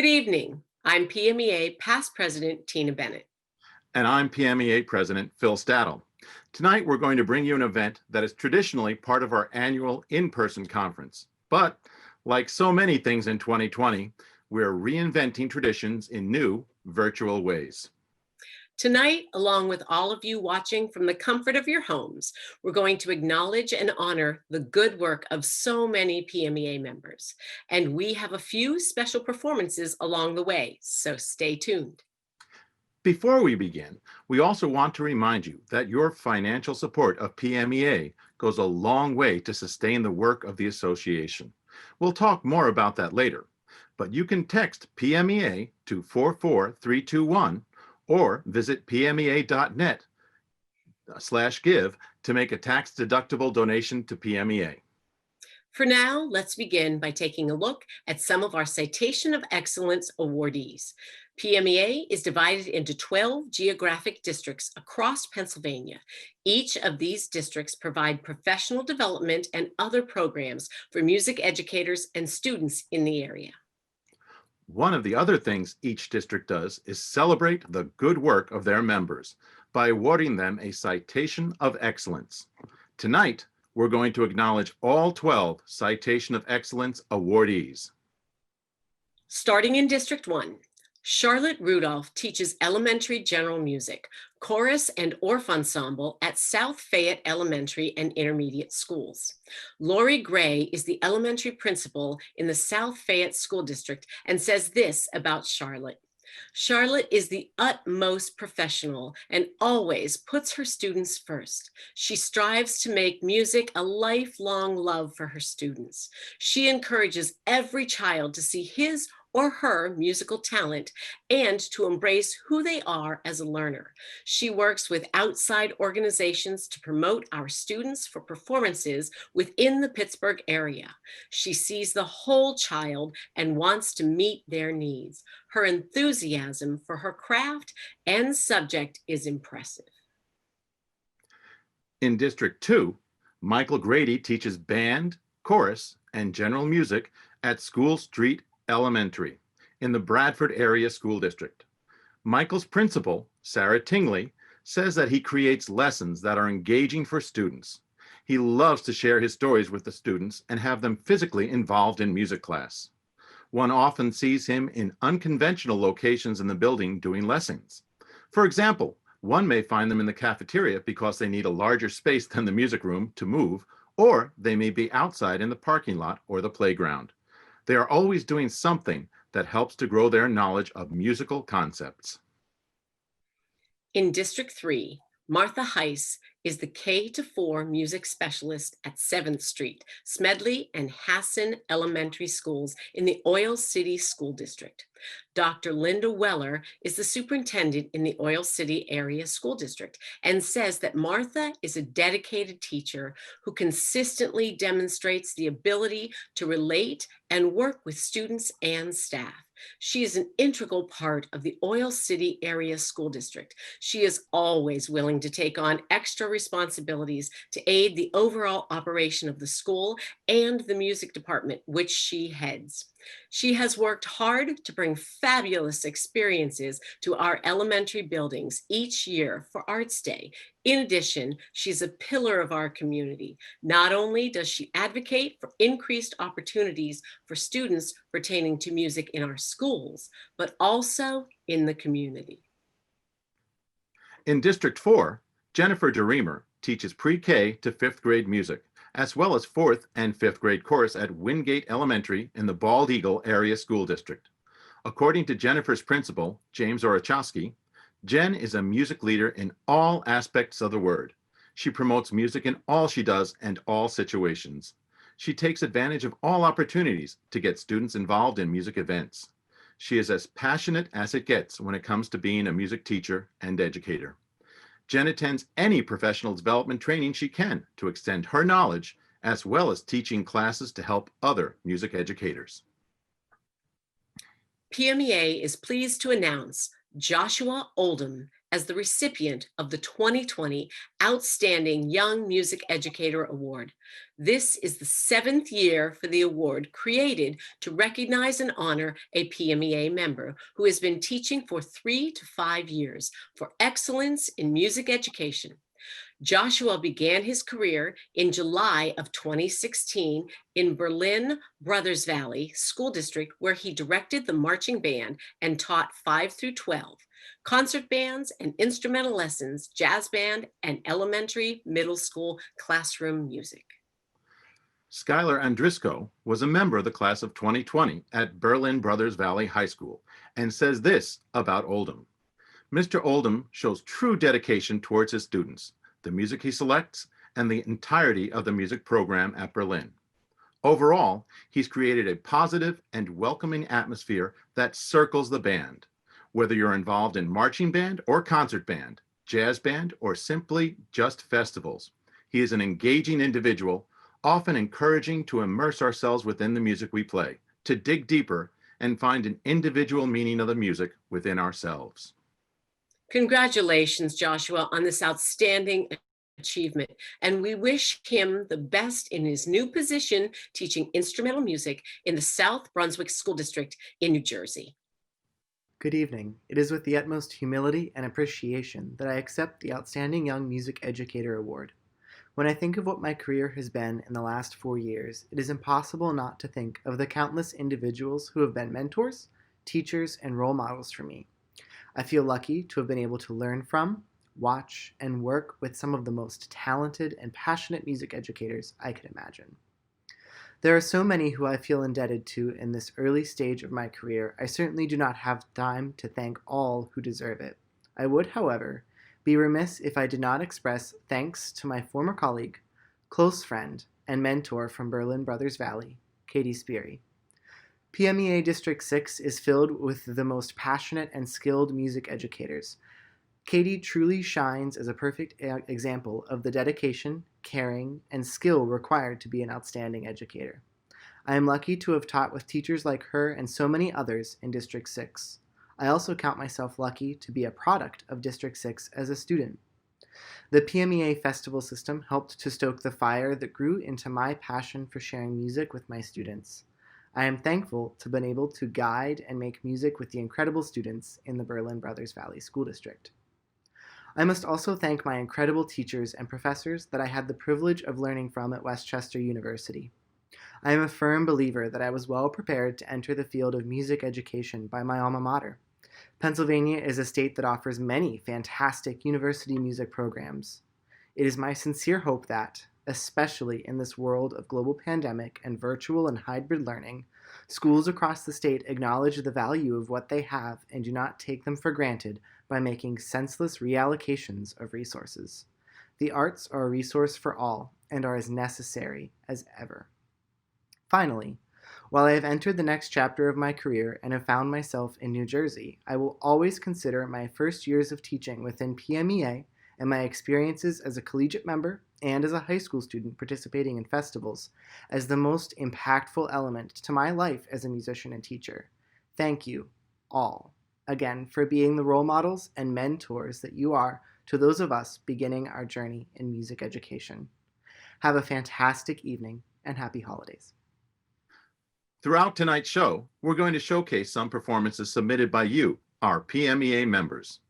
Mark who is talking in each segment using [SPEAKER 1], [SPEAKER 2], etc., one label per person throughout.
[SPEAKER 1] Good evening. I'm PMEA past president Tina Bennett.
[SPEAKER 2] And I'm PMEA President Phil Stadel. Tonight, we're going to bring you an event that is traditionally part of our annual in-person conference. But like so many things in 2020, we're reinventing traditions in new virtual ways.
[SPEAKER 1] Tonight, along with all of you watching from the comfort of your homes, we're going to acknowledge and honor the good work of so many PMEA members. And we have a few special performances along the way, so stay tuned.
[SPEAKER 2] Before we begin, we also want to remind you that your financial support of PMEA goes a long way to sustain the work of the association. We'll talk more about that later, but you can text PMEA to 44321 or visit pmea.net/give to make a tax-deductible donation to PMEA.
[SPEAKER 1] For now, let's begin by taking a look at some of our Citation of Excellence awardees. PMEA is divided into 12 geographic districts across Pennsylvania. Each of these districts provide professional development and other programs for music educators and students in the area.
[SPEAKER 2] One of the other things each district does is celebrate the good work of their members by awarding them a Citation of Excellence. Tonight, we're going to acknowledge all 12 Citation of Excellence awardees.
[SPEAKER 1] Starting in District 1, Charlotte Rudolph teaches elementary general music, chorus and orff ensemble at South Fayette Elementary and Intermediate Schools. Lori Gray is the elementary principal in the South Fayette School District and says this about Charlotte. Charlotte is the utmost professional and always puts her students first. She strives to make music a lifelong love for her students. She encourages every child to see his or her musical talent and to embrace who they are as a learner. She works with outside organizations to promote our students for performances within the Pittsburgh area. She sees the whole child and wants to meet their needs. Her enthusiasm for her craft and subject is impressive.
[SPEAKER 2] In District 2, Michael Grady teaches band, chorus, and general music at School Street Elementary in the Bradford Area School District. Michael's principal, Sarah Tingley, says that he creates lessons that are engaging for students. He loves to share his stories with the students and have them physically involved in music class. One often sees him in unconventional locations in the building doing lessons. For example, one may find them in the cafeteria because they need a larger space than the music room to move, or they may be outside in the parking lot or the playground. They are always doing something that helps to grow their knowledge of musical concepts.
[SPEAKER 1] In District 3, Martha Heise is the K-4 music specialist at 7th Street, Smedley and Hassan Elementary Schools in the Oil City School District. Dr. Linda Weller is the superintendent in the Oil City Area School District and says that Martha is a dedicated teacher who consistently demonstrates the ability to relate and work with students and staff. She is an integral part of the Oil City Area School District. She is always willing to take on extra responsibilities to aid the overall operation of the school and the music department, which she heads. She has worked hard to bring fabulous experiences to our elementary buildings each year for Arts Day. In addition, she's a pillar of our community. Not only does she advocate for increased opportunities for students pertaining to music in our schools, but also in the community.
[SPEAKER 2] In District 4, Jennifer DeRemer teaches pre-K to 5th grade music, as well as 4th and 5th grade chorus at Wingate Elementary in the Bald Eagle Area School District. According to Jennifer's principal, James Orachowski, Jen is a music leader in all aspects of the word. She promotes music in all she does and all situations. She takes advantage of all opportunities to get students involved in music events. She is as passionate as it gets when it comes to being a music teacher and educator. Jen attends any professional development training she can to extend her knowledge, as well as teaching classes to help other music educators.
[SPEAKER 1] PMEA is pleased to announce Joshua Oldham as the recipient of the 2020 Outstanding Young Music Educator Award. This is the 7th year for the award, created to recognize and honor a PMEA member who has been teaching for 3 to 5 years for excellence in music education. Joshua began his career in July of 2016 in Berlin Brothers Valley School District, where he directed the marching band and taught 5 through 12, concert bands and instrumental lessons, jazz band, and elementary, middle school classroom music.
[SPEAKER 2] Skylar Driscole was a member of the class of 2020 at Berlin Brothers Valley High School and says this about Oldham. Mr. Oldham shows true dedication towards his students, the music he selects, and the entirety of the music program at Berlin. Overall, he's created a positive and welcoming atmosphere that circles the band. Whether you're involved in marching band or concert band, jazz band, or simply just festivals, he is an engaging individual, often encouraging to immerse ourselves within the music we play, to dig deeper and find an individual meaning of the music within ourselves.
[SPEAKER 1] Congratulations, Joshua, on this outstanding achievement, and we wish him the best in his new position teaching instrumental music in the South Brunswick School District in New Jersey.
[SPEAKER 3] Good evening. It is with the utmost humility and appreciation that I accept the Outstanding Young Music Educator Award. When I think of what my career has been in the last 4 years, it is impossible not to think of the countless individuals who have been mentors, teachers, and role models for me. I feel lucky to have been able to learn from, watch, and work with some of the most talented and passionate music educators I could imagine. There are so many who I feel indebted to in this early stage of my career. I certainly do not have time to thank all who deserve it. I would, however, be remiss if I did not express thanks to my former colleague, close friend, and mentor from Berlin Brothers Valley, Katie Speary. PMEA District 6 is filled with the most passionate and skilled music educators. Katie truly shines as a perfect example of the dedication, caring, and skill required to be an outstanding educator. I am lucky to have taught with teachers like her and so many others in District 6. I also count myself lucky to be a product of District 6 as a student. The PMEA festival system helped to stoke the fire that grew into my passion for sharing music with my students. I am thankful to have been able to guide and make music with the incredible students in the Berlin Brothers Valley School District. I must also thank my incredible teachers and professors that I had the privilege of learning from at Westchester University. I am a firm believer that I was well prepared to enter the field of music education by my alma mater. Pennsylvania is a state that offers many fantastic university music programs. It is my sincere hope that, especially in this world of global pandemic and virtual and hybrid learning, schools across the state acknowledge the value of what they have and do not take them for granted by making senseless reallocations of resources. The arts are a resource for all and are as necessary as ever. Finally, while I have entered the next chapter of my career and have found myself in New Jersey, I will always consider my first years of teaching within PMEA and my experiences as a collegiate member and as a high school student participating in festivals as the most impactful element to my life as a musician and teacher. Thank you, all, again, for being the role models and mentors that you are to those of us beginning our journey in music education. Have a fantastic evening and happy holidays.
[SPEAKER 2] Throughout tonight's show, we're going to showcase some performances submitted by you, our PMEA members.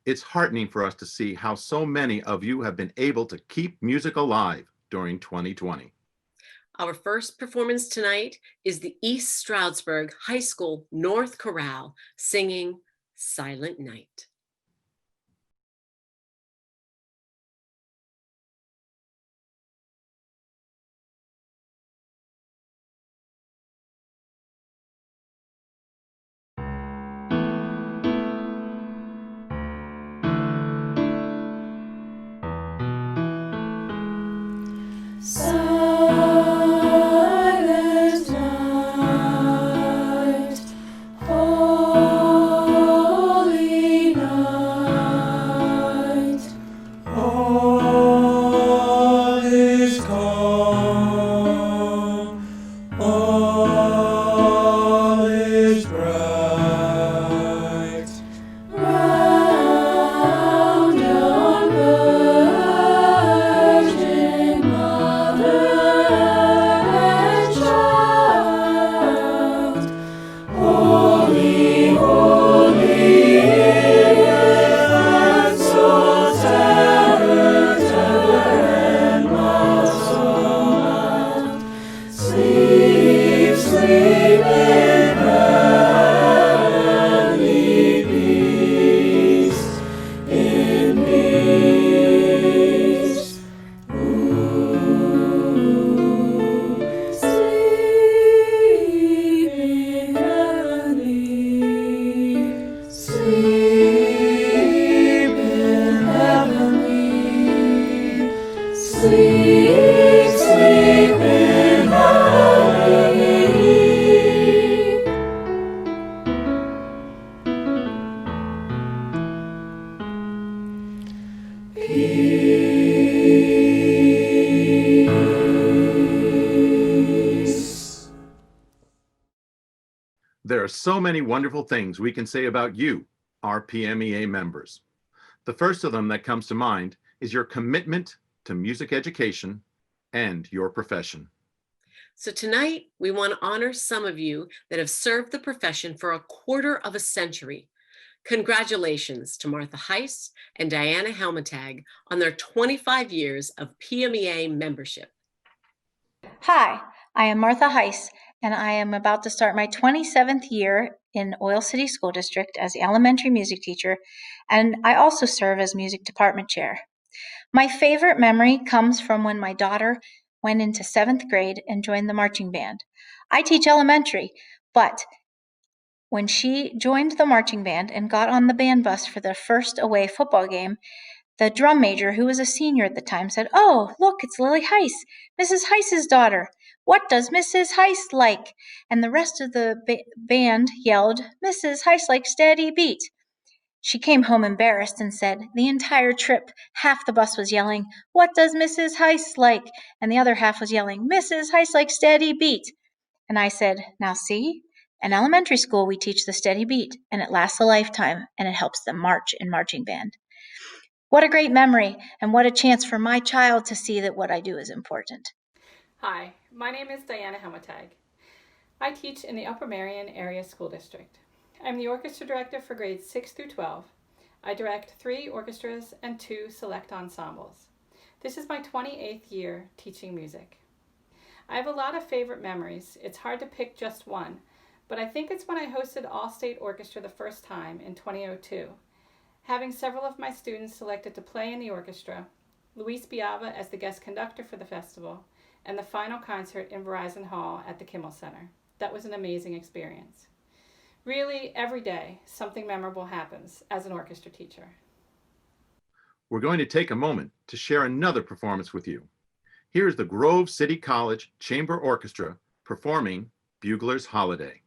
[SPEAKER 2] It's heartening for us to see how so many of you have been able to keep music alive during 2020.
[SPEAKER 1] Our first performance tonight is the East Stroudsburg High School North Chorale singing Silent Night.
[SPEAKER 4] Silent night, holy night. Sleep in heavenly. Sleep, sleep in heavenly. Peace.
[SPEAKER 2] There are so many wonderful things we can say about you, our PMEA members. The first of them that comes to mind is your commitment to music education and your profession.
[SPEAKER 1] So tonight, we want to honor some of you that have served the profession for a quarter of a century. Congratulations to Martha Heise and Diana Helmetag on their 25 years of PMEA membership.
[SPEAKER 5] Hi, I am Martha Heise, and I am about to start my 27th year in Oil City School District as the elementary music teacher, and I also serve as music department chair. My favorite memory comes from when my daughter went into 7th grade and joined the marching band. I teach elementary, but when she joined the marching band and got on the band bus for their first away football game, the drum major, who was a senior at the time, said, "Oh, look, it's Lily Heise, Mrs. Heise's daughter. What does Mrs. Heise like?" And the rest of the band yelled, "Mrs. Heise likes steady beat." She came home embarrassed and said, the entire trip, half the bus was yelling, "What does Mrs. Heise like?" And the other half was yelling, "Mrs. Heise likes steady beat." And I said, "Now see, in elementary school we teach the steady beat, and it lasts a lifetime, and it helps them march in marching band." What a great memory, and what a chance for my child to see that what I do is important.
[SPEAKER 6] Hi, my name is Diana Helmetag. I teach in the Upper Merion Area School District. I'm the orchestra director for grades 6 through 12. I direct 3 orchestras and 2 select ensembles. This is my 28th year teaching music. I have a lot of favorite memories. It's hard to pick just one, but I think it's when I hosted All-State Orchestra the first time in 2002. Having several of my students selected to play in the orchestra, Luis Biava as the guest conductor for the festival, and the final concert in Verizon Hall at the Kimmel Center. That was an amazing experience. Really, every day, something memorable happens as an orchestra teacher.
[SPEAKER 2] We're going to take a moment to share another performance with you. Here's the Grove City College Chamber Orchestra performing Bugler's Holiday.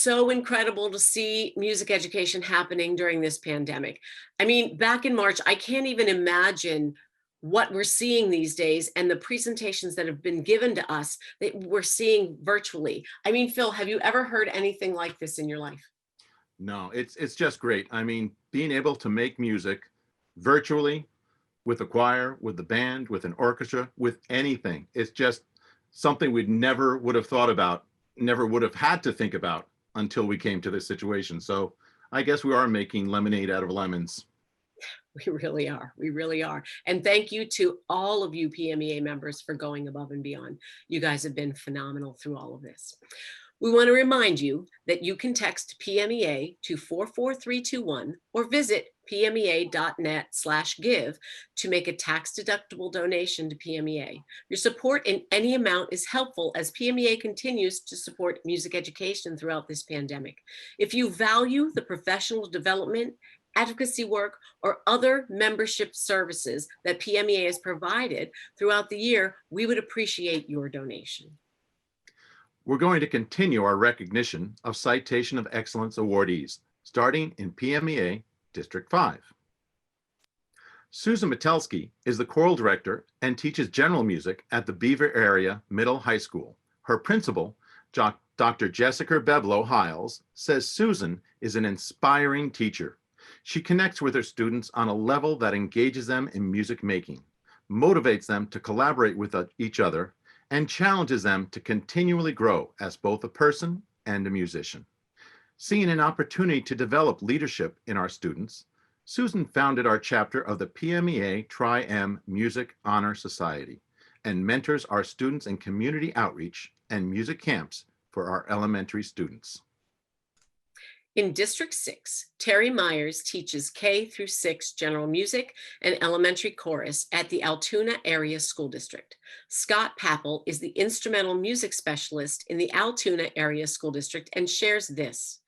[SPEAKER 1] so incredible to see music education happening during this pandemic. I mean, back in March, I can't even imagine what we're seeing these days and the presentations that have been given to us that we're seeing virtually. I mean, Phil, have you ever heard anything like this in your life?
[SPEAKER 2] No, it's just great. I mean, being able to make music virtually with a choir, with the band, with an orchestra, with anything. It's just something we'd never would have thought about, never would have had to think about until we came to this situation. So I guess we are making lemonade out of lemons.
[SPEAKER 1] We really are. We really are. And thank you to all of you PMEA members for going above and beyond. You guys have been phenomenal through all of this. We want to remind you that you can text PMEA to 44321 or visit pmea.net/give to make a tax-deductible donation to PMEA. Your support in any amount is helpful as PMEA continues to support music education throughout this pandemic. If you value the professional development, advocacy work, or other membership services that PMEA has provided throughout the year, we would appreciate your donation.
[SPEAKER 2] We're going to continue our recognition of Citation of Excellence awardees, starting in PMEA District 5. Susan Metelsky is the choral director and teaches general music at the Beaver Area Middle High School. Her principal, Dr. Jessica Beblow-Hiles, says Susan is an inspiring teacher. She connects with her students on a level that engages them in music making, motivates them to collaborate with each other, and challenges them to continually grow as both a person and a musician. Seeing an opportunity to develop leadership in our students, Susan founded our chapter of the PMEA Tri-M Music Honor Society and mentors our students in community outreach and music camps for our elementary students.
[SPEAKER 1] In District 6, Teri Myers teaches K through 6 general music and elementary chorus at the Altoona Area School District. Scott Papple is the instrumental music specialist in the Altoona Area School District and shares this.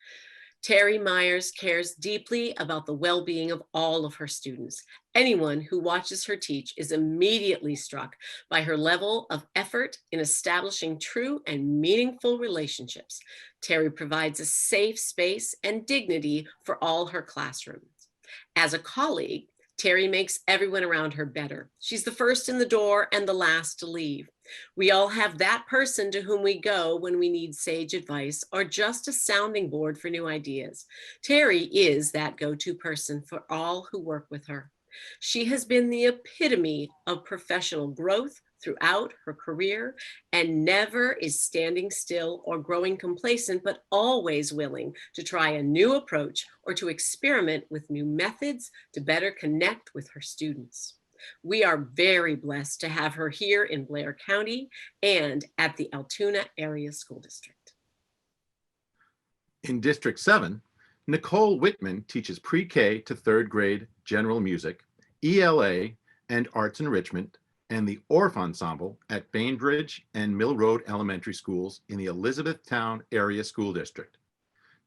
[SPEAKER 1] Teri Myers cares deeply about the well-being of all of her students. Anyone who watches her teach is immediately struck by her level of effort in establishing true and meaningful relationships. Teri provides a safe space and dignity for all her classrooms. As a colleague, Teri makes everyone around her better. She's the first in the door and the last to leave. We all have that person to whom we go when we need sage advice or just a sounding board for new ideas. Teri is that go-to person for all who work with her. She has been the epitome of professional growth throughout her career and never is standing still or growing complacent, but always willing to try a new approach or to experiment with new methods to better connect with her students. We are very blessed to have her here in Blair County and at the Altoona Area School District.
[SPEAKER 2] In District 7, Nichole Witman teaches pre-K to 3rd grade general music, ELA, and arts enrichment, and the Orff Ensemble at Bainbridge and Mill Road Elementary Schools in the Elizabethtown Area School District.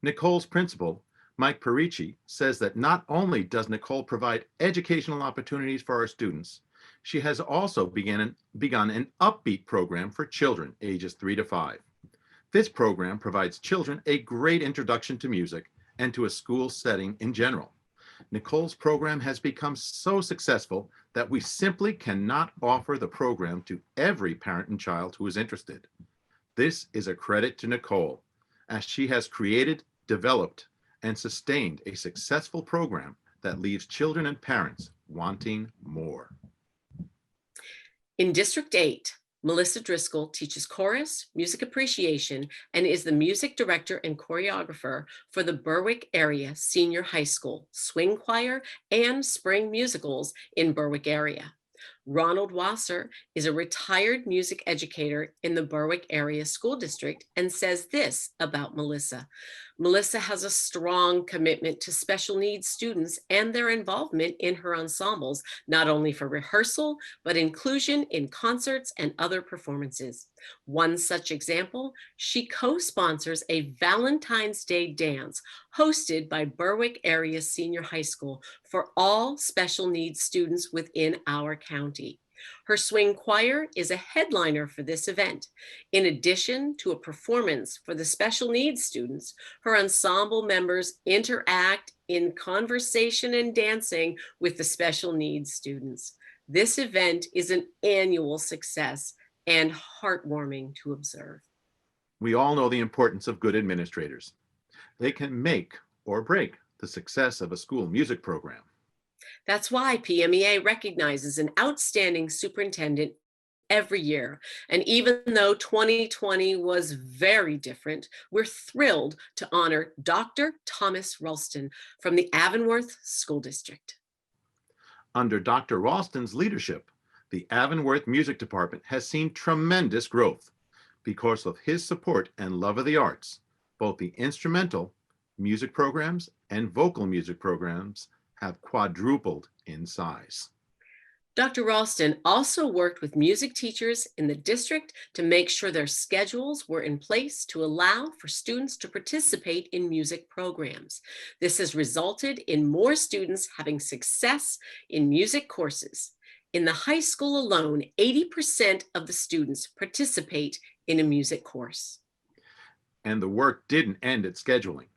[SPEAKER 2] Nichole's principal, Mike Perici, says that not only does Nichole provide educational opportunities for our students, she has also begun an upbeat program for children ages 3 to 5. This program provides children a great introduction to music and to a school setting in general. Nichole's program has become so successful that we simply cannot offer the program to every parent and child who is interested. This is a credit to Nichole, as she has created, developed, and sustained a successful program that leaves children and parents wanting more.
[SPEAKER 1] In District 8, Melissa Driscole teaches chorus, music appreciation, and is the music director and choreographer for the Berwick Area Senior High School Swing Choir and Spring Musicals in Berwick Area. Ronald Wasser is a retired music educator in the Berwick Area School District and says this about Melissa. Melissa has a strong commitment to special needs students and their involvement in her ensembles, not only for rehearsal, but inclusion in concerts and other performances. One such example, she co-sponsors a Valentine's Day dance hosted by Berwick Area Senior High School for all special needs students within our county. Her swing choir is a headliner for this event. In addition to a performance for the special needs students, her ensemble members interact in conversation and dancing with the special needs students. This event is an annual success and heartwarming to observe.
[SPEAKER 2] We all know the importance of good administrators. They can make or break the success of a school music program.
[SPEAKER 1] That's why PMEA recognizes an outstanding superintendent every year. And even though 2020 was very different, we're thrilled to honor Dr. Thomas Ralston from the Avonworth School District.
[SPEAKER 2] Under Dr. Ralston's leadership, the Avonworth Music Department has seen tremendous growth because of his support and love of the arts. Both the instrumental music programs and vocal music programs have quadrupled in size.
[SPEAKER 1] Dr. Ralston also worked with music teachers in the district to make sure their schedules were in place to allow for students to participate in music programs. This has resulted in more students having success in music courses. In the high school alone, 80% of the students participate in a music course.
[SPEAKER 2] And the work didn't end at scheduling.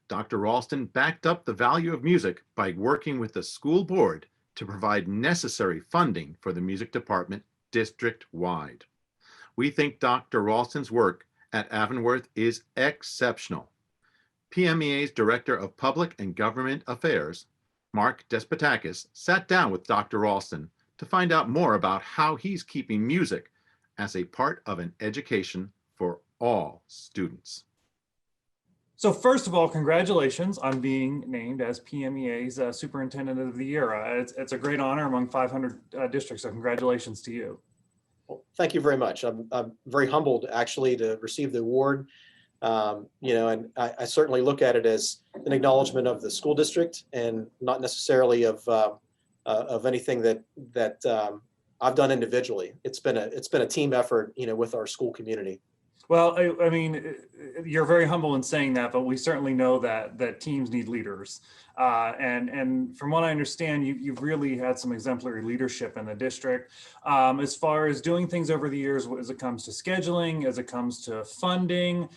[SPEAKER 2] Dr. Ralston backed up the value of music by working with the school board to provide necessary funding for the music department district-wide. We think Dr. Ralston's work at Avonworth is exceptional. PMEA's Director of Public and Government Affairs, Mark Despotakis, sat down with Dr. Ralston to find out more about how he's keeping music as a part of an education for all students.
[SPEAKER 7] So first of all, congratulations on being named as PMEA's Superintendent of the Year. It's a great honor among 500 districts, so congratulations to you.
[SPEAKER 8] Well, thank you very much. I'm very humbled actually to receive the award. And I certainly look at it as an acknowledgement of the school district and not necessarily of anything that I've done individually. It's been a team effort, with our school community.
[SPEAKER 7] Well, I mean, you're very humble in saying that, but we certainly know that teams need leaders. And from what I understand, you've really had some exemplary leadership in the district as far as doing things over the years, as it comes to scheduling, as it comes to funding.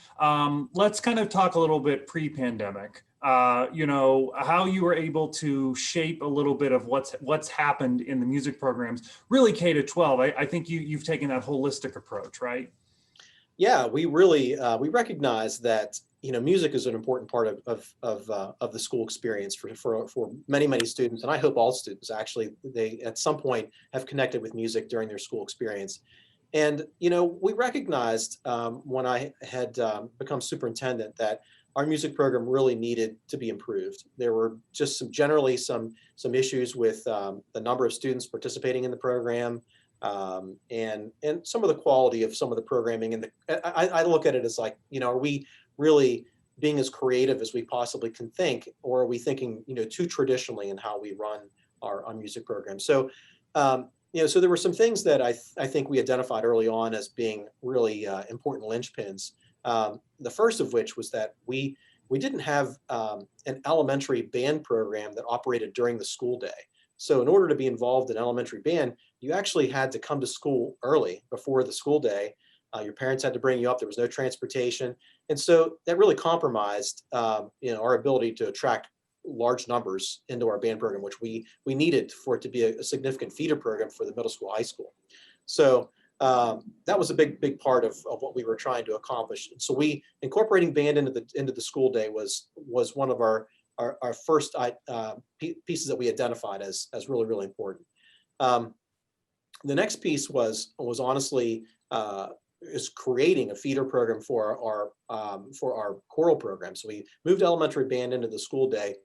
[SPEAKER 7] Let's kind of talk a little bit pre-pandemic. How you were able to shape a little bit of what's happened in the music programs, really K to 12. I think you've taken that holistic approach, right?
[SPEAKER 8] Yeah, we really we recognize that music is an important part of the school experience for many students, and I hope all students actually they at some point have connected with music during their school experience. And we recognized when I had become superintendent that our music program really needed to be improved. There were just some issues with the number of students participating in the program. And some of the quality of some of the programming, and I look at it as like, are we really being as creative as we possibly can think, or are we thinking, too traditionally in how we run our music program? So, so there were some things that I think we identified early on as being really important linchpins. The first of which was that we didn't have an elementary band program that operated during the school day. So in order to be involved in elementary band, you actually had to come to school early before the school day. Your parents had to bring you up. There was no transportation. And so that really compromised our ability to attract large numbers into our band program, which we needed for it to be a significant feeder program for the middle school, high school. So that was a big part of what we were trying to accomplish. So we incorporating band into the school day was one of our first pieces that we identified as really important. The next piece was honestly is creating a feeder program for our choral program. So we moved elementary band into the school day.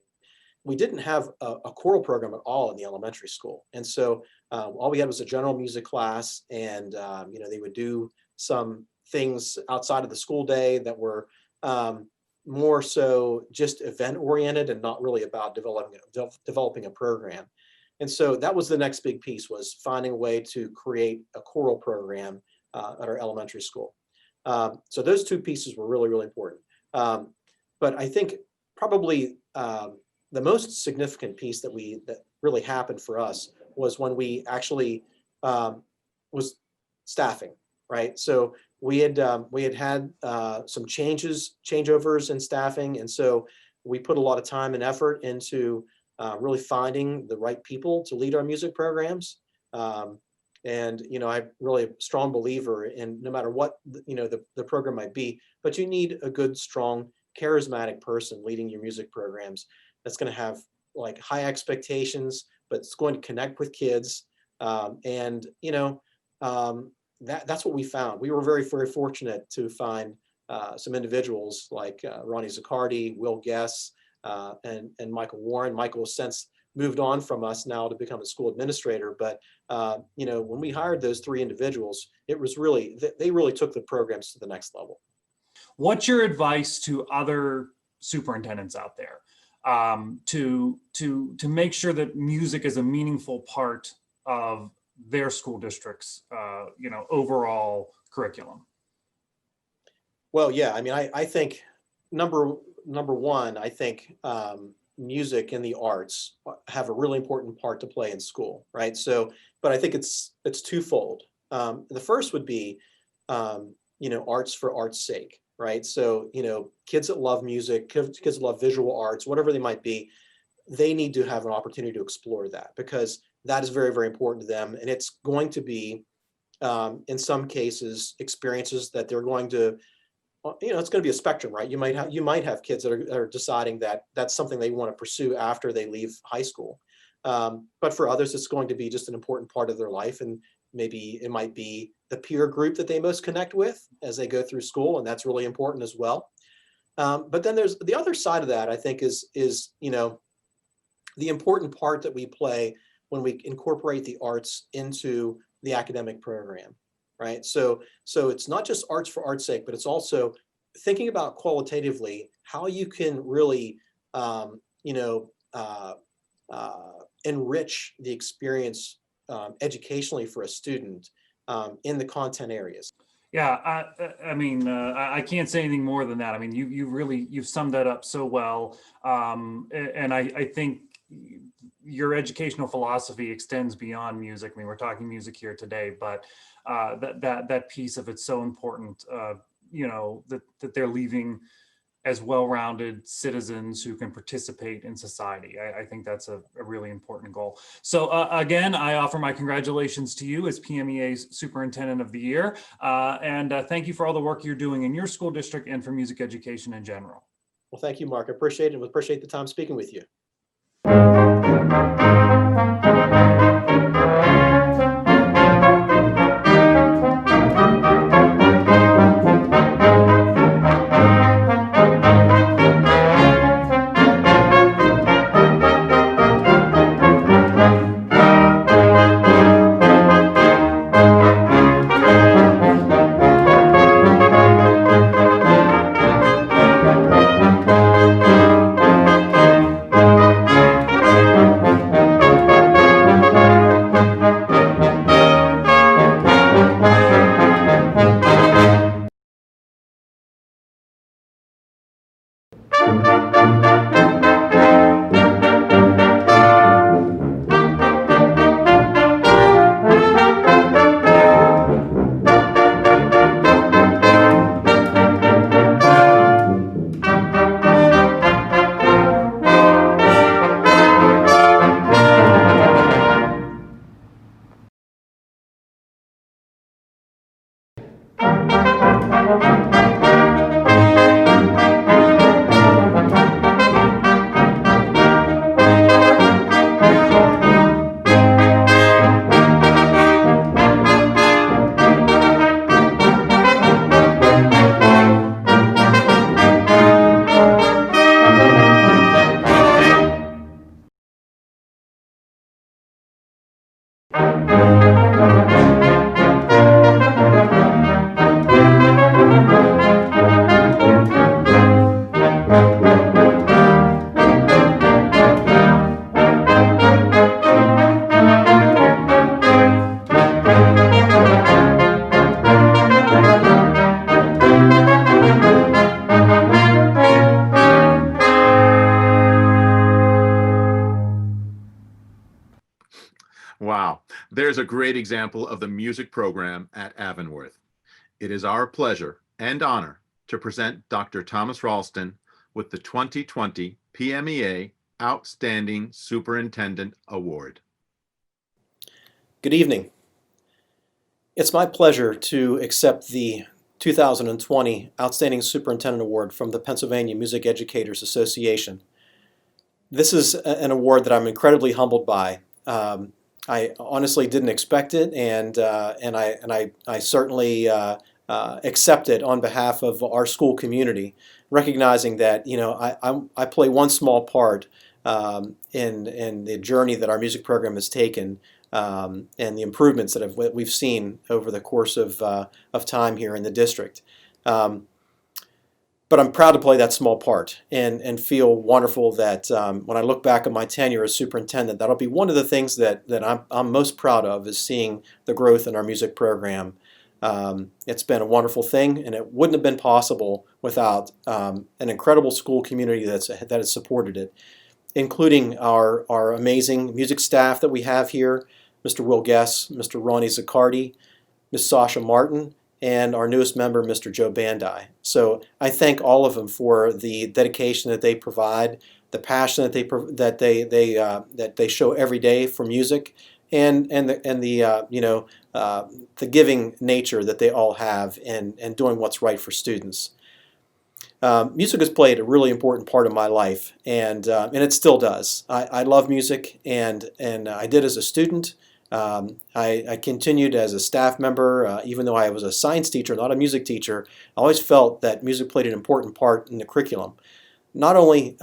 [SPEAKER 8] We didn't have a choral program at all in the elementary school, and so all we had was a general music class, and they would do some things outside of the school day that were more so just event oriented and not really about developing a program. And so that was the next big piece, was finding a way to create a choral program at our elementary school. So those two pieces were really important. But I think probably the most significant piece that really happened for us was when we actually was staffing, right? So we had some changeovers in staffing, and so we put a lot of time and effort into really finding the right people to lead our music programs. And I'm really a strong believer in, no matter what the program might be, but you need a good, strong, charismatic person leading your music programs that's going to have like high expectations, but it's going to connect with kids. And that's what we found. We were very, very fortunate to find some individuals like Ronnie Zaccardi, Will Guess, and Michael Warren. Michael has since moved on from us now to become a school administrator. But when we hired those three individuals, it was really, they really took the programs to the next level.
[SPEAKER 7] What's your advice to other superintendents out there to make sure that music is a meaningful part of their school district's overall curriculum?
[SPEAKER 8] Well, yeah, I mean, I think number one, I think music and the arts have a really important part to play in school, right? So, but I think it's twofold. The first would be, arts for art's sake, right? So, kids that love music, kids that love visual arts, whatever they might be, they need to have an opportunity to explore that, because that is very, very important to them. And it's going to be, in some cases, experiences that they're going to, it's going to be a spectrum, right? You might have kids that are deciding that that's something they want to pursue after they leave high school. But for others, it's going to be just an important part of their life. And maybe it might be the peer group that they most connect with as they go through school. And that's really important as well. But then there's the other side of that, I think, is the important part that we play when we incorporate the arts into the academic program, right? So it's not just arts for art's sake, but it's also thinking about qualitatively how you can really, enrich the experience educationally for a student in the content areas.
[SPEAKER 7] Yeah, I can't say anything more than that. I mean, you've summed that up so well, and I think your educational philosophy extends beyond music. I mean, we're talking music here today, but that piece of it's so important. That they're leaving as well-rounded citizens who can participate in society. I think that's a really important goal. So again, I offer my congratulations to you as PMEA's Superintendent of the Year. And thank you for all the work you're doing in your school district and for music education in general.
[SPEAKER 8] Well, thank you, Mark. I appreciate it. We appreciate the time speaking with you.
[SPEAKER 2] Wow, there's a great example of the music program at Avonworth. It is our pleasure and honor to present Dr. Thomas Ralston with the 2020 PMEA Outstanding Superintendent Award.
[SPEAKER 8] Good evening. It's my pleasure to accept the 2020 Outstanding Superintendent Award from the Pennsylvania Music Educators Association. This is an award that I'm incredibly humbled by. I honestly didn't expect it, and I certainly accept it on behalf of our school community, recognizing that I play one small part in the journey that our music program has taken, and the improvements that we've seen over the course of time here in the district. But I'm proud to play that small part and feel wonderful that when I look back at my tenure as superintendent, that'll be one of the things that I'm most proud of, is seeing the growth in our music program. It's been a wonderful thing, and it wouldn't have been possible without an incredible school community that has supported it, including our amazing music staff that we have here, Mr. Will Guess, Mr. Ronnie Zaccardi, Ms. Sasha Martin, and our newest member, Mr. Joe Bandai. So I thank all of them for the dedication that they provide, the passion that they show every day for music, and the giving nature that they all have and doing what's right for students. Music has played a really important part of my life, and it still does. I love music, and I did as a student. I continued as a staff member, even though I was a science teacher, not a music teacher. I always felt that music played an important part in the curriculum, not only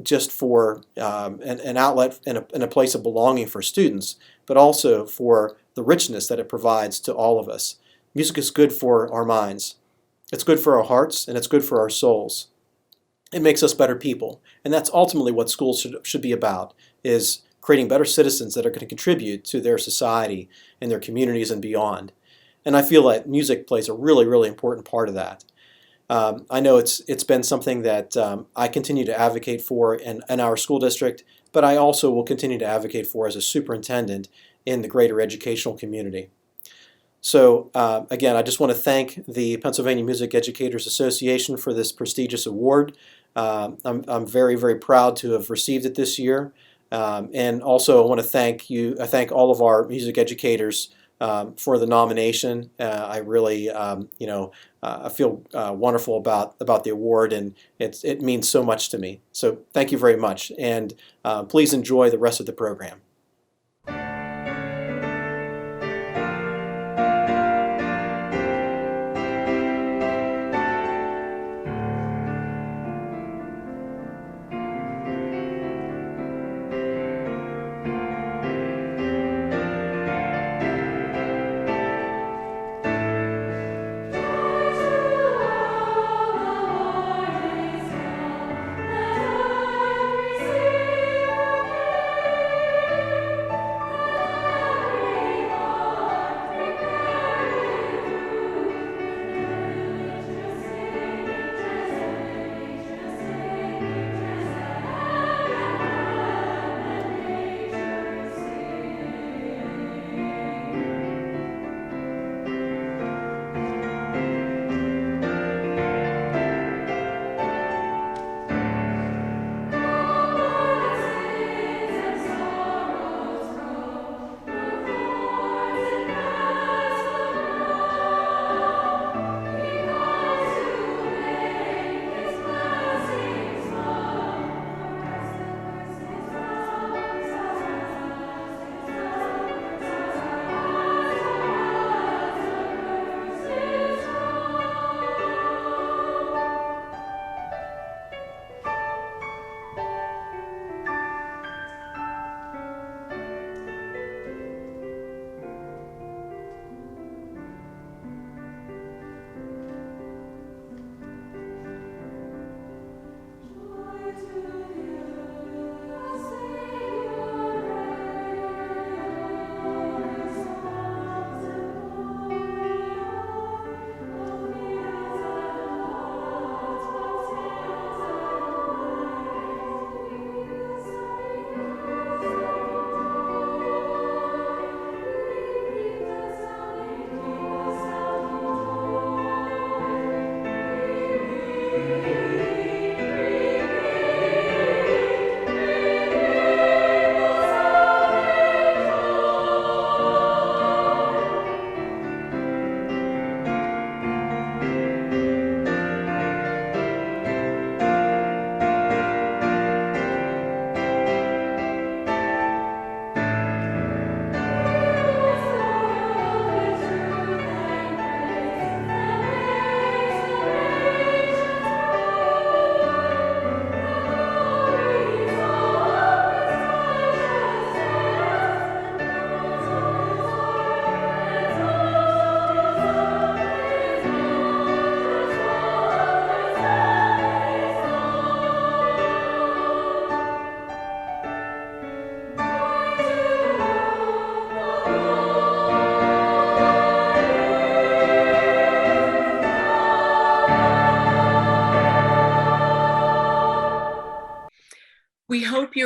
[SPEAKER 8] just for an outlet and a place of belonging for students, but also for the richness that it provides to all of us. Music is good for our minds. It's good for our hearts, and it's good for our souls. It makes us better people, and that's ultimately what schools should be about, is creating better citizens that are going to contribute to their society and their communities and beyond. And I feel that music plays a really, really important part of that. I know it's been something that I continue to advocate for in our school district, but I also will continue to advocate for as a superintendent in the greater educational community. So again, I just want to thank the Pennsylvania Music Educators Association for this prestigious award. I'm very, very proud to have received it this year. And also I want to thank all of our music educators for the nomination. I really, I feel wonderful about the award, and it means so much to me. So thank you very much, and please enjoy the rest of the program.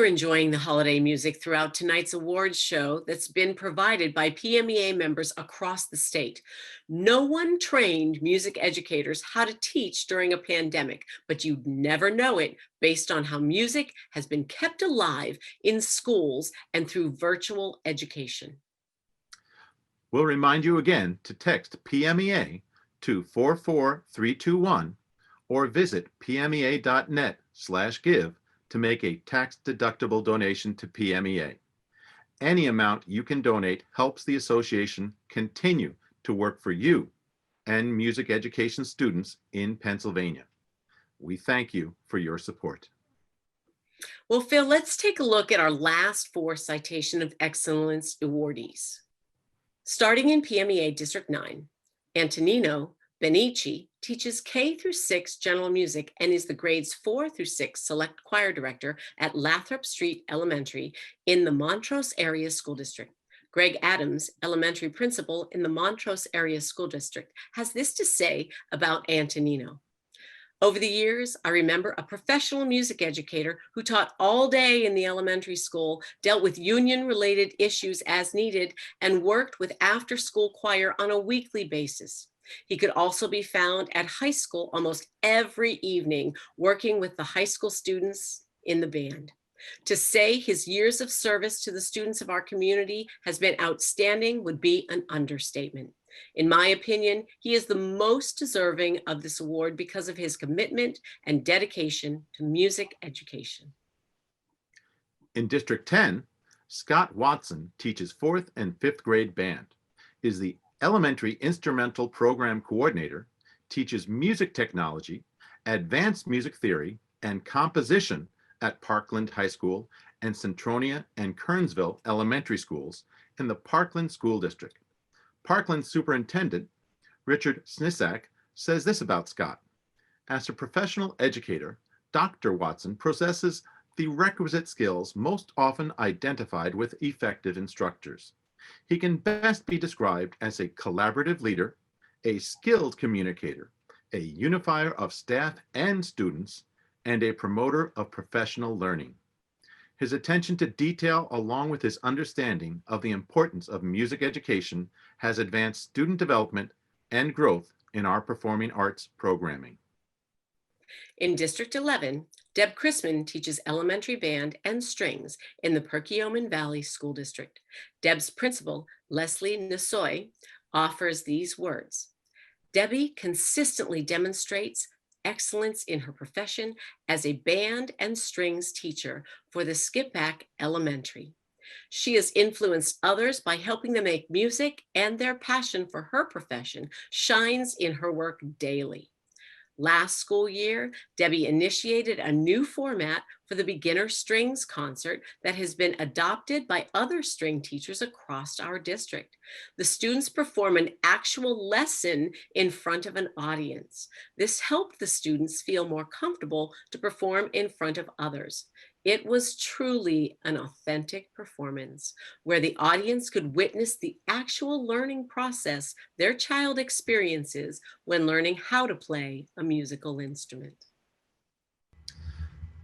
[SPEAKER 1] you're enjoying the holiday music throughout tonight's awards show that's been provided by PMEA members across the state. No one trained music educators how to teach during a pandemic, but you'd never know it based on how music has been kept alive in schools and through virtual education.
[SPEAKER 2] We'll remind you again to text PMEA to 44321 or visit pmea.net/give to make a tax-deductible donation to PMEA. Any amount you can donate helps the association continue to work for you and music education students in Pennsylvania. We thank you for your support.
[SPEAKER 1] Well, Phil, let's take a look at our last 4 Citation of Excellence awardees. Starting in PMEA District 9, Antonino Benici teaches K through 6 general music and is the grades 4 through 6 select choir director at Lathrop Street Elementary in the Montrose Area School District. Greg Adams, elementary principal in the Montrose Area School District, has this to say about Antonino. Over the years, I remember a professional music educator who taught all day in the elementary school, dealt with union-related issues as needed, and worked with after-school choir on a weekly basis. He could also be found at high school almost every evening, working with the high school students in the band. To say his years of service to the students of our community has been outstanding would be an understatement. In my opinion, he is the most deserving of this award because of his commitment and dedication to music education.
[SPEAKER 2] In District 10, Scott Watson teaches 4th and 5th grade band, is the elementary instrumental program coordinator, teaches music technology, advanced music theory, and composition at Parkland High School and Centronia and Kernsville elementary schools in the Parkland School District. Parkland Superintendent Richard Snisak says this about Scott. As a professional educator, Dr. Watson possesses the requisite skills most often identified with effective instructors. He can best be described as a collaborative leader, a skilled communicator, a unifier of staff and students, and a promoter of professional learning. His attention to detail, along with his understanding of the importance of music education, has advanced student development and growth in our performing arts programming.
[SPEAKER 1] In District 11, Deb Chrisman teaches elementary band and strings in the Perkiomen Valley School District. Deb's principal, Leslie Nichole, offers these words. Debbie consistently demonstrates excellence in her profession as a band and strings teacher for the Skipback Elementary. She has influenced others by helping them make music, and their passion for her profession shines in her work daily. Last school year, Debbie initiated a new format for the beginner strings concert that has been adopted by other string teachers across our district. The students perform an actual lesson in front of an audience. This helped the students feel more comfortable to perform in front of others. It was truly an authentic performance where the audience could witness the actual learning process their child experiences when learning how to play a musical instrument.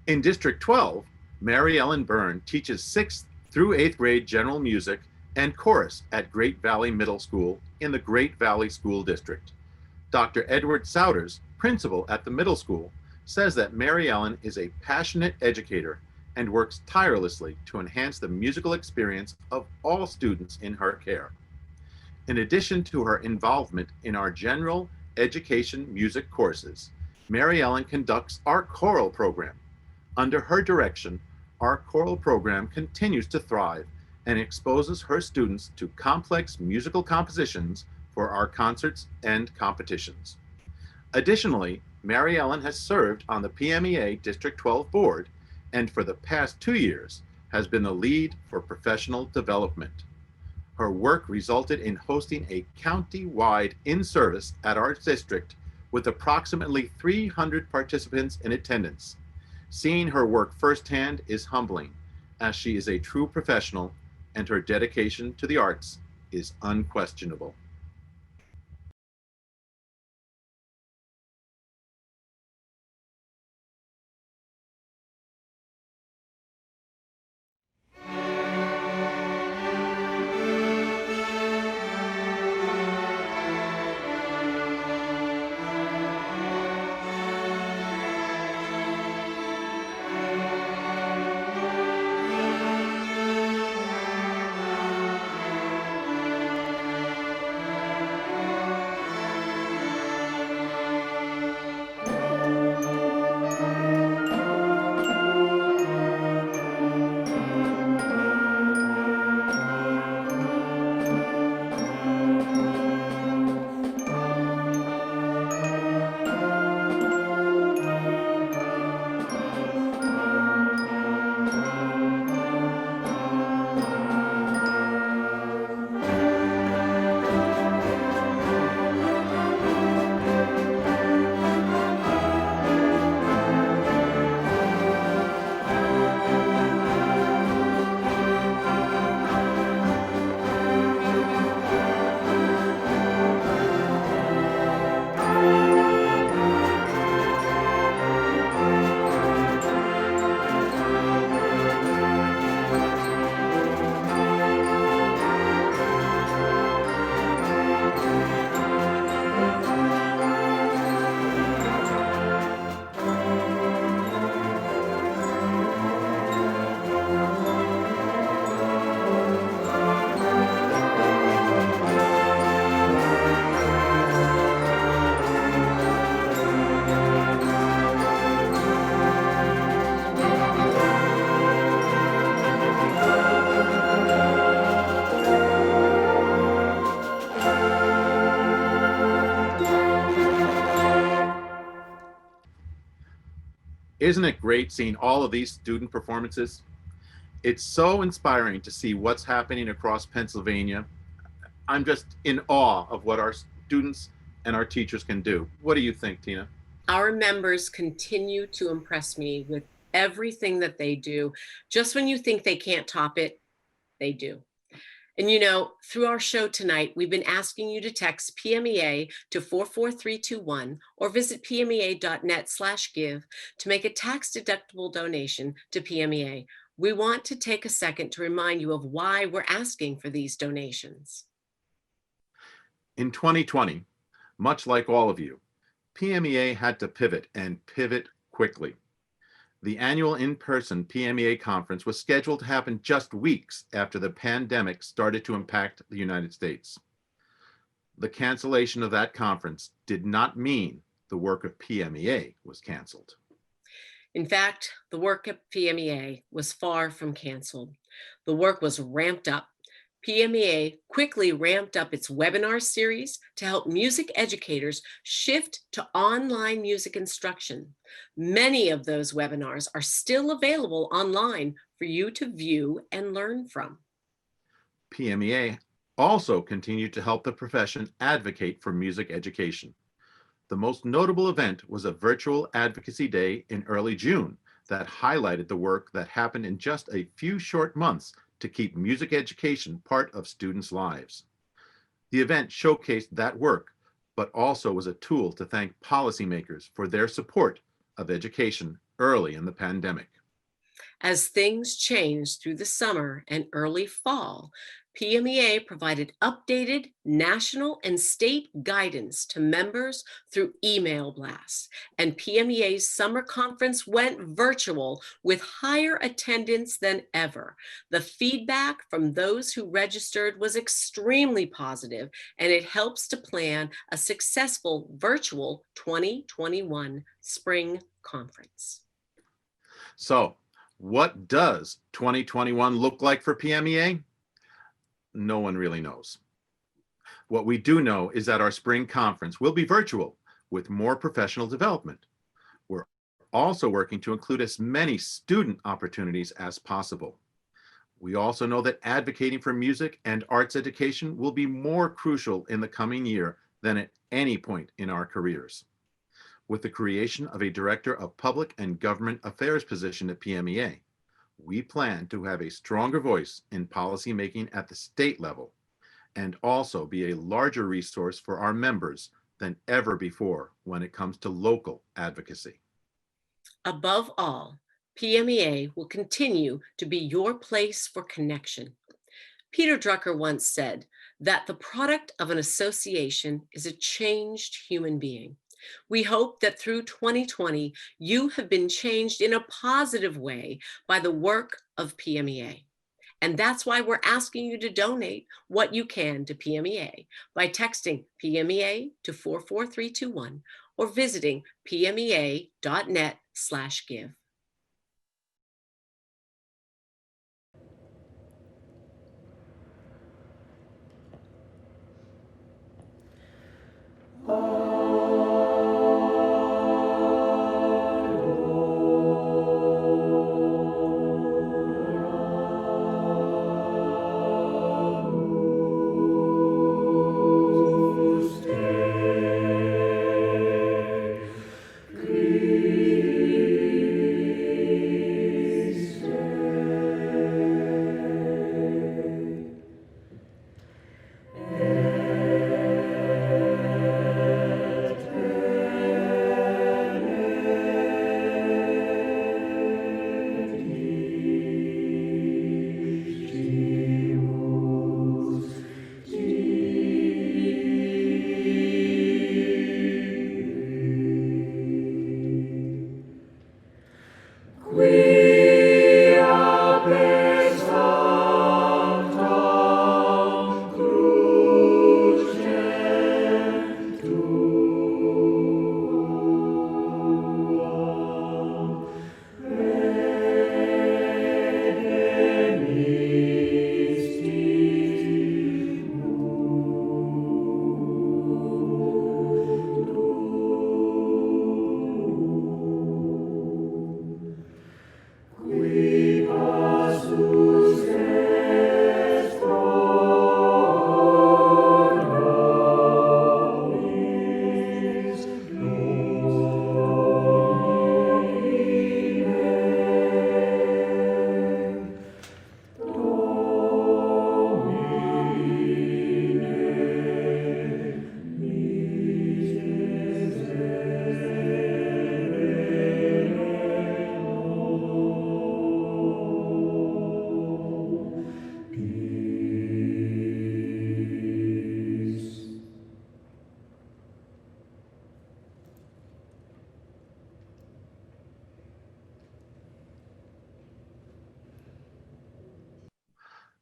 [SPEAKER 2] In District 12, Maryellen Byrne teaches 6th through 8th grade general music and chorus at Great Valley Middle School in the Great Valley School District. Dr. Edward Souders, principal at the middle school, says that Maryellen is a passionate educator and works tirelessly to enhance the musical experience of all students in her care. In addition to her involvement in our general education music courses, Maryellen conducts our choral program. Under her direction, our choral program continues to thrive and exposes her students to complex musical compositions for our concerts and competitions. Additionally, Maryellen has served on the PMEA District 12 board and for the past 2 years has been the lead for professional development. Her work resulted in hosting a county-wide in-service at our district with approximately 300 participants in attendance. Seeing her work firsthand is humbling, as she is a true professional and her dedication to the arts is unquestionable. Isn't it great seeing all of these student performances? It's so inspiring to see what's happening across Pennsylvania. I'm just in awe of what our students and our teachers can do. What do you think, Tina?
[SPEAKER 1] Our members continue to impress me with everything that they do. Just when you think they can't top it, they do. And you know, through our show tonight, we've been asking you to text PMEA to 44321 or visit pmea.net/give to make a tax-deductible donation to PMEA. We want to take a second to remind you of why we're asking for these donations.
[SPEAKER 2] In 2020, much like all of you, PMEA had to pivot and pivot quickly. The annual in-person PMEA conference was scheduled to happen just weeks after the pandemic started to impact the United States. The cancellation of that conference did not mean the work of PMEA was canceled.
[SPEAKER 1] In fact, the work at PMEA was far from canceled. The work was ramped up. PMEA quickly ramped up its webinar series to help music educators shift to online music instruction. Many of those webinars are still available online for you to view and learn from.
[SPEAKER 2] PMEA also continued to help the profession advocate for music education. The most notable event was a virtual advocacy day in early June that highlighted the work that happened in just a few short months to keep music education part of students' lives. The event showcased that work, but also was a tool to thank policymakers for their support of education early in the pandemic.
[SPEAKER 1] As things changed through the summer and early fall, PMEA provided updated national and state guidance to members through email blasts, and PMEA's summer conference went virtual with higher attendance than ever. The feedback from those who registered was extremely positive, and it helps to plan a successful virtual 2021 spring conference.
[SPEAKER 2] So, what does 2021 look like for PMEA? No one really knows. What we do know is that our spring conference will be virtual with more professional development. We're also working to include as many student opportunities as possible. We also know that advocating for music and arts education will be more crucial in the coming year than at any point in our careers. With the creation of a Director of Public and Government Affairs position at PMEA, we plan to have a stronger voice in policymaking at the state level and also be a larger resource for our members than ever before when it comes to local advocacy.
[SPEAKER 1] Above all, PMEA will continue to be your place for connection. Peter Drucker once said that the product of an association is a changed human being. We hope that through 2020, you have been changed in a positive way by the work of PMEA. And that's why we're asking you to donate what you can to PMEA by texting PMEA to 44321 or visiting pmea.net/give.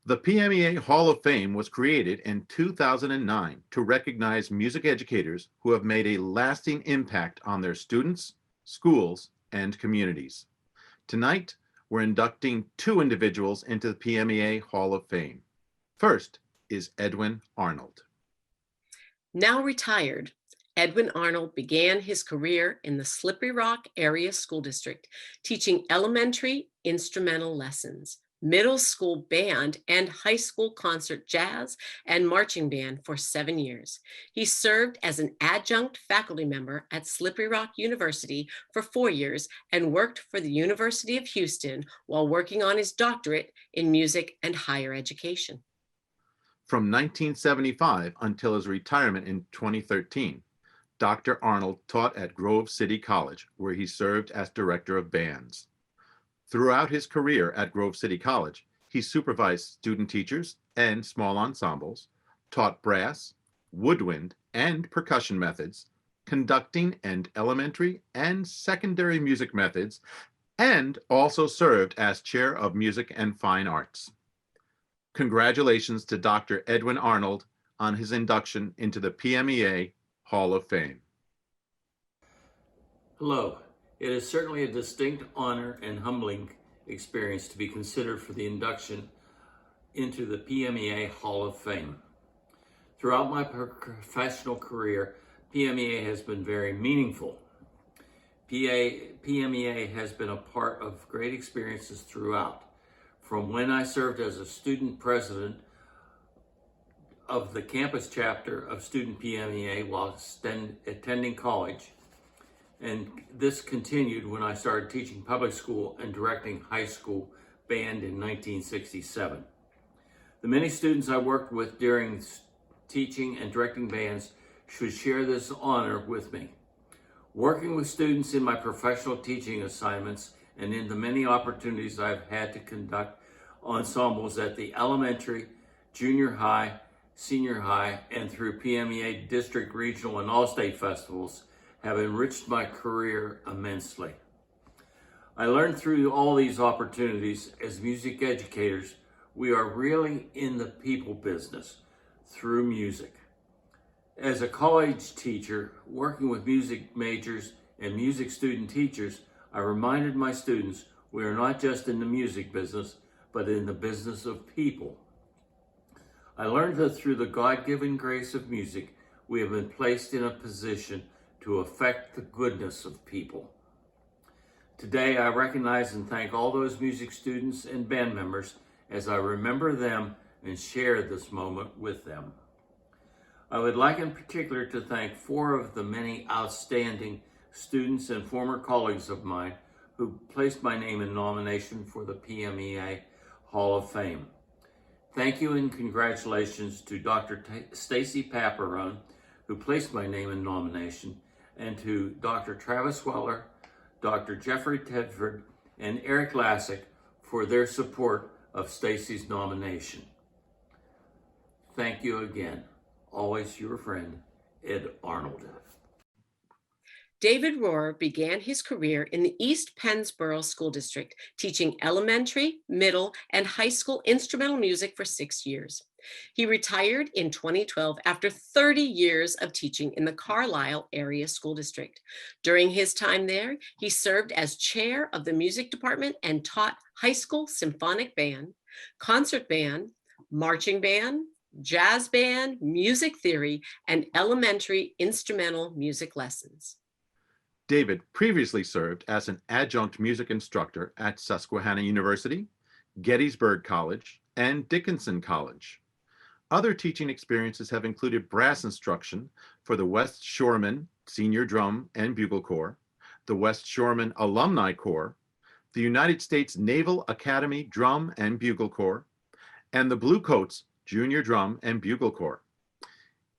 [SPEAKER 2] The PMEA Hall of Fame was created in 2009 to recognize music educators who have made a lasting impact on their students, schools, and communities. Tonight, we're inducting 2 individuals into the PMEA Hall of Fame. First is Edwin Arnold.
[SPEAKER 1] Now retired, Edwin Arnold began his career in the Slippery Rock Area School District, teaching elementary instrumental lessons, middle school band, and high school concert jazz and marching band for 7 years. He served as an adjunct faculty member at Slippery Rock University for 4 years and worked for the University of Houston while working on his doctorate in music and higher education.
[SPEAKER 2] From 1975 until his retirement in 2013, Dr. Arnold taught at Grove City College, where he served as director of bands. Throughout his career at Grove City College, he supervised student teachers and small ensembles, taught brass, woodwind, and percussion methods, conducting and elementary and secondary music methods, and also served as chair of music and fine arts. Congratulations to Dr. Edwin Arnold on his induction into the PMEA Hall of Fame.
[SPEAKER 9] Hello. It is certainly a distinct honor and humbling experience to be considered for the induction into the PMEA Hall of Fame. Throughout my professional career, PMEA has been very meaningful. PMEA has been a part of great experiences throughout. From when I served as a student president of the campus chapter of Student PMEA while attending college, and this continued when I started teaching public school and directing high school band in 1967. The many students I worked with during teaching and directing bands should share this honor with me. Working with students in my professional teaching assignments and in the many opportunities I've had to conduct ensembles at the elementary, junior high, senior high, and through PMEA district, regional, and all-state festivals have enriched my career immensely. I learned through all these opportunities as music educators, we are really in the people business through music. As a college teacher, working with music majors and music student teachers, I reminded my students we are not just in the music business, but in the business of people. I learned that through the God-given grace of music, we have been placed in a position to affect the goodness of people. Today, I recognize and thank all those music students and band members as I remember them and share this moment with them. I would like in particular to thank 4 of the many outstanding students and former colleagues of mine who placed my name in nomination for the PMEA Hall of Fame. Thank you and congratulations to Dr. Stacy Paparone, who placed my name in nomination, and to Dr. Travis Weller, Dr. Jeffrey Tedford, and Eric Lassick for their support of Stacy's nomination. Thank you again. Always your friend, Ed Arnold.
[SPEAKER 1] David Rohrer began his career in the East Pennsboro School District, teaching elementary, middle, and high school instrumental music for 6 years. He retired in 2012 after 30 years of teaching in the Carlisle Area School District. During his time there, he served as chair of the music department and taught high school symphonic band, concert band, marching band, jazz band, music theory, and elementary instrumental music lessons.
[SPEAKER 2] David previously served as an adjunct music instructor at Susquehanna University, Gettysburg College, and Dickinson College. Other teaching experiences have included brass instruction for the West Shoreman Senior Drum and Bugle Corps, the West Shoreman Alumni Corps, the United States Naval Academy Drum and Bugle Corps, and the Bluecoats Junior Drum and Bugle Corps.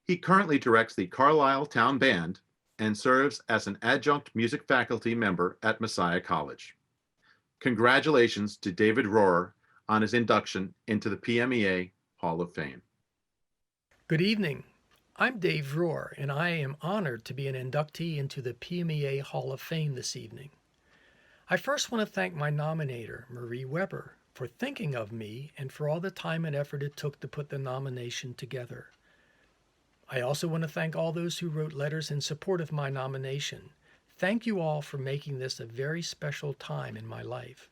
[SPEAKER 2] He currently directs the Carlisle Town Band and serves as an adjunct music faculty member at Messiah College. Congratulations to David Rohrer on his induction into the PMEA Hall of Fame.
[SPEAKER 10] Good evening. I'm Dave Rohrer, and I am honored to be an inductee into the PMEA Hall of Fame this evening. I first want to thank my nominator, Marie Weber, for thinking of me and for all the time and effort it took to put the nomination together. I also want to thank all those who wrote letters in support of my nomination. Thank you all for making this a very special time in my life.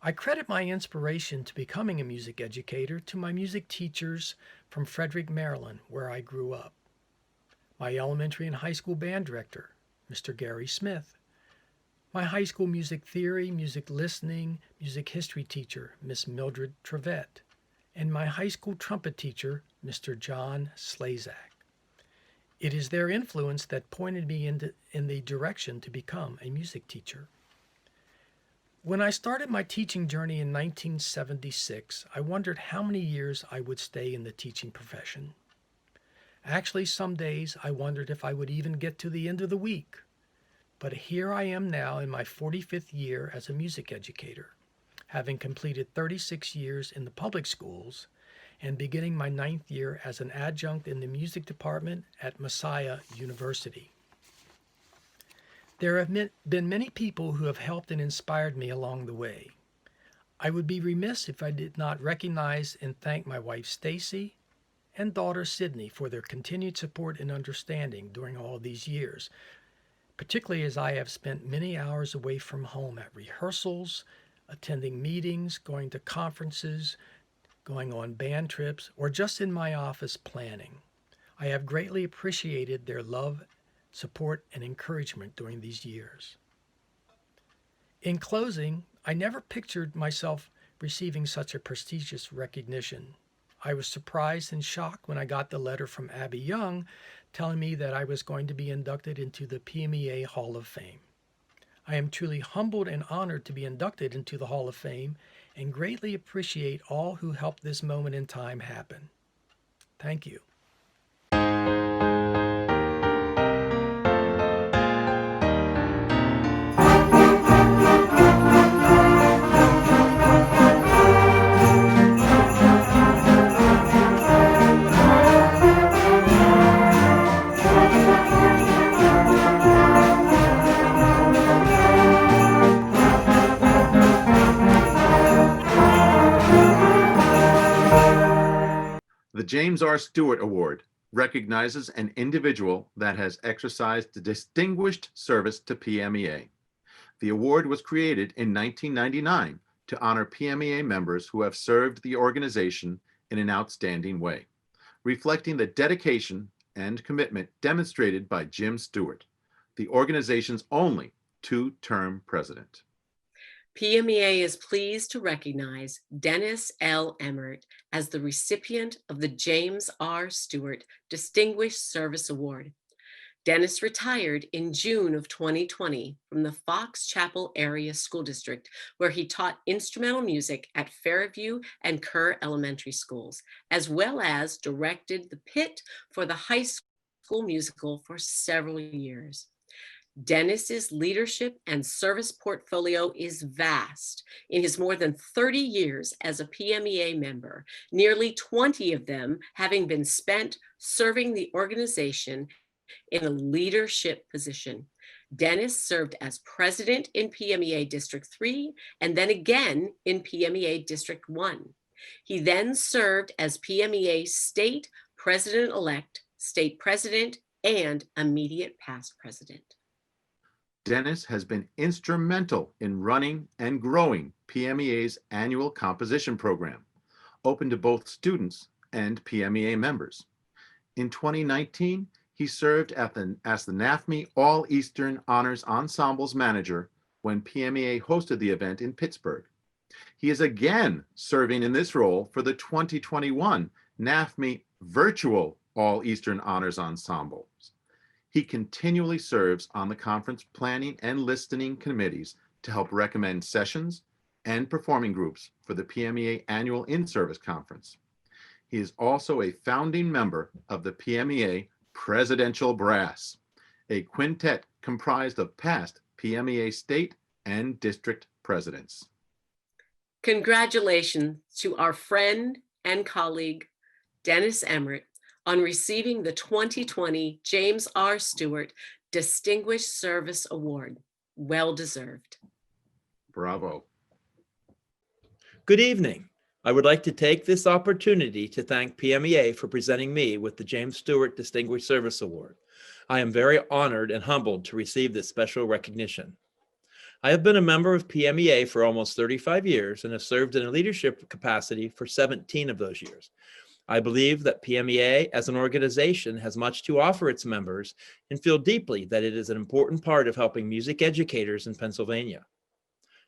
[SPEAKER 10] I credit my inspiration to becoming a music educator to my music teachers from Frederick, Maryland, where I grew up. My elementary and high school band director, Mr. Gary Smith. My high school music theory, music listening, music history teacher, Miss Mildred Trevette. And my high school trumpet teacher, Mr. John Slazak. It is their influence that pointed me in the direction to become a music teacher. When I started my teaching journey in 1976, I wondered how many years I would stay in the teaching profession. Actually, some days I wondered if I would even get to the end of the week. But here I am now in my 45th year as a music educator, having completed 36 years in the public schools and beginning my 9th year as an adjunct in the music department at Messiah University. There have been many people who have helped and inspired me along the way. I would be remiss if I did not recognize and thank my wife Stacy and daughter Sydney for their continued support and understanding during all these years, particularly as I have spent many hours away from home at rehearsals, attending meetings, going to conferences, going on band trips, or just in my office planning. I have greatly appreciated their love, support, and encouragement during these years. In closing, I never pictured myself receiving such a prestigious recognition. I was surprised and shocked when I got the letter from Abby Young telling me that I was going to be inducted into the PMEA Hall of Fame. I am truly humbled and honored to be inducted into the Hall of Fame and greatly appreciate all who helped this moment in time happen. Thank you.
[SPEAKER 2] The James R. Stewart Award recognizes an individual that has exercised distinguished service to PMEA. The award was created in 1999 to honor PMEA members who have served the organization in an outstanding way, reflecting the dedication and commitment demonstrated by Jim Stewart, the organization's only two-term president.
[SPEAKER 1] PMEA is pleased to recognize Dennis L. Emmert as the recipient of the James R. Stewart Distinguished Service Award. Dennis retired in June of 2020 from the Fox Chapel Area School District, where he taught instrumental music at Fairview and Kerr Elementary Schools, as well as directed the pit for the high school musical for several years. Dennis's leadership and service portfolio is vast. In his more than 30 years as a PMEA member, nearly 20 of them having been spent serving the organization in a leadership position. Dennis served as president in PMEA District 3 and then again in PMEA District 1. He then served as PMEA State President-elect, State President, and immediate past president.
[SPEAKER 2] Dennis has been instrumental in running and growing PMEA's annual composition program, open to both students and PMEA members. In 2019, he served as the NAFME All-Eastern Honors Ensembles Manager when PMEA hosted the event in Pittsburgh. He is again serving in this role for the 2021 NAFME Virtual All-Eastern Honors Ensembles. He continually serves on the conference planning and listening committees to help recommend sessions and performing groups for the PMEA Annual In-Service Conference. He is also a founding member of the PMEA Presidential Brass, a quintet comprised of past PMEA state and district presidents.
[SPEAKER 1] Congratulations to our friend and colleague, Dennis Emmert, on receiving the 2020 James R. Stewart Distinguished Service Award. Well deserved.
[SPEAKER 2] Bravo.
[SPEAKER 11] Good evening. I would like to take this opportunity to thank PMEA for presenting me with the James Stewart Distinguished Service Award. I am very honored and humbled to receive this special recognition. I have been a member of PMEA for almost 35 years and have served in a leadership capacity for 17 of those years. I believe that PMEA as an organization has much to offer its members and feel deeply that it is an important part of helping music educators in Pennsylvania.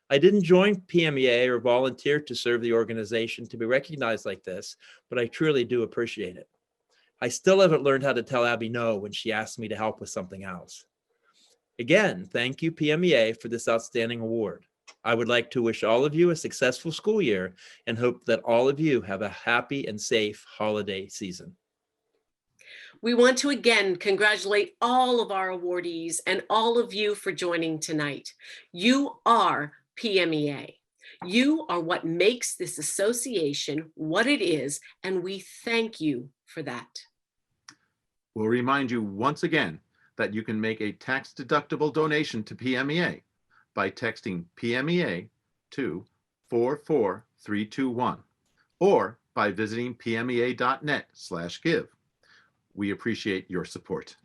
[SPEAKER 11] I didn't join PMEA or volunteer to serve the organization to be recognized like this, but I truly do appreciate it. I still haven't learned how to tell Abby no when she asks me to help with something else. Again, thank you PMEA for this outstanding award. I would like to wish all of you a successful school year and hope that all of you have a happy and safe holiday season.
[SPEAKER 1] We want to again congratulate all of our awardees and all of you for joining tonight. You are PMEA. You are what makes this association what it is, and we thank you for that.
[SPEAKER 2] We'll remind you once again that you can make a tax-deductible donation to PMEA by texting PMEA to 44321 or by visiting pmea.net/give. We appreciate your support.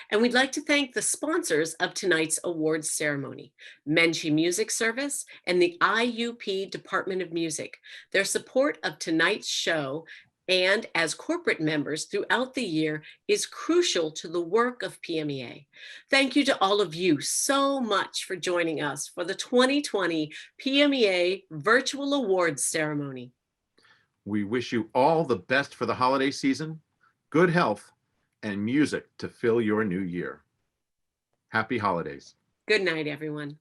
[SPEAKER 1] And we'd like to thank the sponsors of tonight's awards ceremony, Menchie Music Service and the IUP Department of Music. Their support of tonight's show and as corporate members throughout the year is crucial to the work of PMEA. Thank you to all of you so much for joining us for the 2020 PMEA Virtual Awards Ceremony.
[SPEAKER 2] We wish you all the best for the holiday season, good health, and music to fill your new year. Happy holidays.
[SPEAKER 1] Good night, everyone.